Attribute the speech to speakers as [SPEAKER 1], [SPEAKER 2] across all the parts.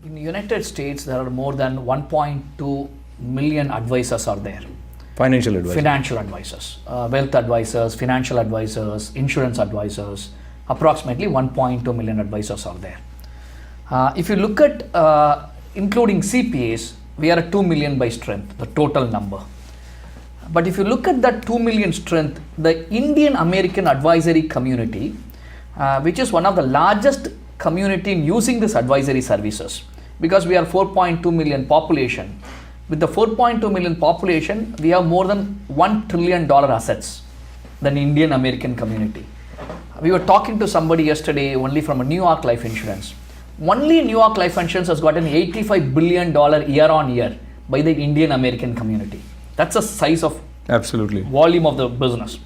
[SPEAKER 1] In the United States, there are more than 1.2 million advisors are there.
[SPEAKER 2] Financial advisors.
[SPEAKER 1] Financial advisors, wealth advisors, financial advisors, insurance advisors, approximately 1.2 million advisors are there. If you look at including CPAs, we are at 2 million by strength, the total number. But if you look at that 2 million strength, the Indian American advisory community, which is one of the largest community in using this advisory services, because we are 4.2 million population. With the 4.2 million population, we have more than $1 trillion assets than Indian American community. We were talking to somebody yesterday only from a New York Life Insurance. Only New York Life Insurance has got an $85 billion year on year by the Indian American community. That's the size of
[SPEAKER 2] absolutely
[SPEAKER 1] volume of the business.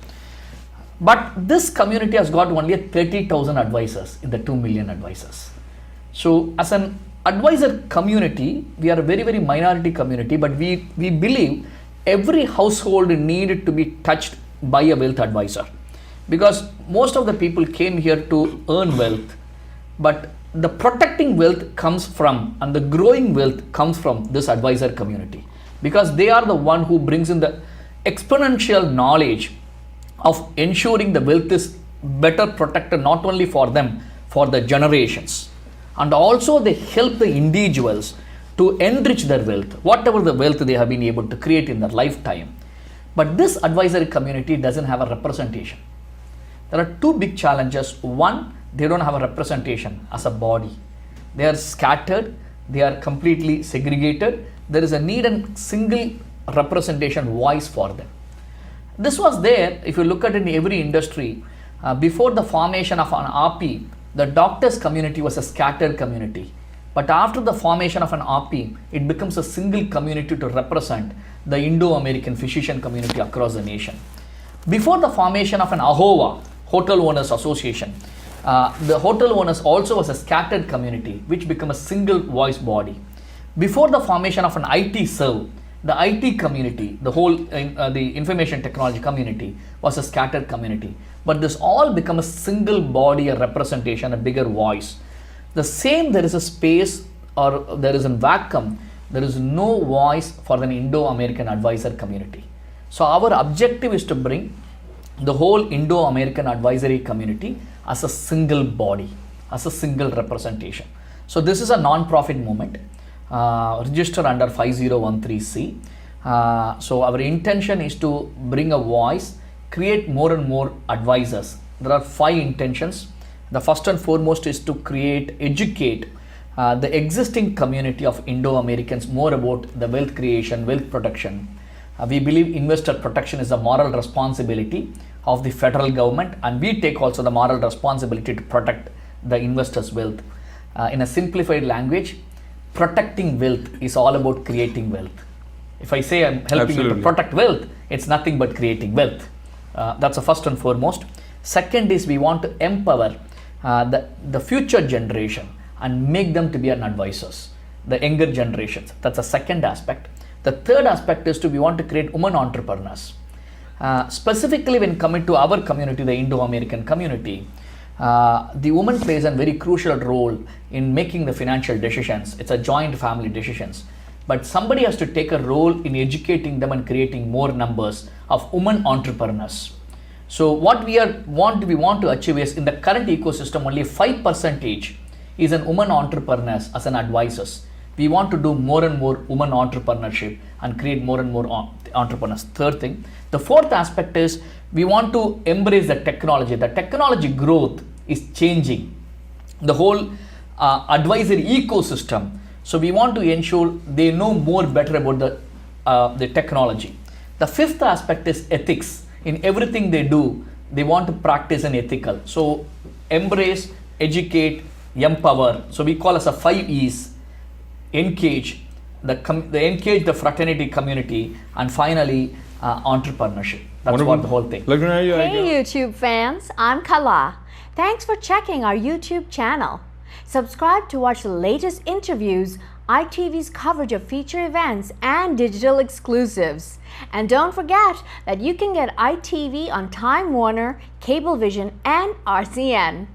[SPEAKER 1] But this community has got only 30,000 advisors in the 2 million advisors. So as an advisor community, we are a very, very minority community, but we believe every household needed to be touched by a wealth advisor, because most of the people came here to earn wealth, but the protecting wealth comes from, and the growing wealth comes from this advisor community, because they are the one who brings in the exponential knowledge of ensuring the wealth is better protected, not only for them, for the generations. And also they help the individuals to enrich their wealth, whatever the wealth they have been able to create in their lifetime. But this advisory community doesn't have a representation. There are two big challenges. One, they don't have a representation as a body. They are scattered, they are completely segregated. There is a need and single representation voice for them. This was there, if you look at it in every industry, before the formation of an RP, the doctors community was a scattered community. But after the formation of an RP, it becomes a single community to represent the Indo-American physician community across the nation. Before the formation of an AHOA, Hotel Owners Association, the hotel owners also was a scattered community which became a single voice body. Before the formation of an IT serve, the IT community, the whole the information technology community was a scattered community. But this all become a single body, a representation, a bigger voice. The same, there is a space or there is a vacuum, there is no voice for an Indo-American advisor community. So our objective is to bring the whole Indo-American advisory community as a single body, as a single representation. So this is a non-profit movement, registered under 5013C. So our intention is to bring a voice, create more and more advisors. There are 5 intentions. The first and foremost is to educate the existing community of Indo-Americans more about the wealth creation, wealth protection. We believe investor protection is a moral responsibility of the federal government, and we take also the moral responsibility to protect the investors' wealth. In a simplified language, protecting wealth is all about creating wealth. If I say I'm helping you to protect wealth, it's nothing but creating wealth. That's the first and foremost. Second is we want to empower the future generation and make them to be an advisors, the younger generations. That's the second aspect. The third aspect is we want to create women entrepreneurs. Specifically when coming to our community, the Indo-American community, the woman plays a very crucial role in making the financial decisions. It's a joint family decisions. But somebody has to take a role in educating them and creating more numbers of women entrepreneurs. So what we want to achieve is, in the current ecosystem, only 5% is an woman entrepreneurs as an advisors. We want to do more and more women entrepreneurship and create more and more entrepreneurs. Third thing. The fourth aspect is we want to embrace the technology. The technology growth is changing the whole advisory ecosystem. So we want to ensure they know more better about the technology. The fifth aspect is ethics. In everything they do, they want to practice an ethical. So embrace, educate, empower. So we call as a 5 E's. Engage, engage the fraternity community, and finally entrepreneurship. That's
[SPEAKER 2] Wonderful.
[SPEAKER 1] What the whole thing.
[SPEAKER 3] Hey YouTube fans, I'm Kala. Thanks for checking our YouTube channel. Subscribe to watch the latest interviews, ITV's coverage of feature events, and digital exclusives. And don't forget that you can get ITV on Time Warner, Cablevision, and RCN.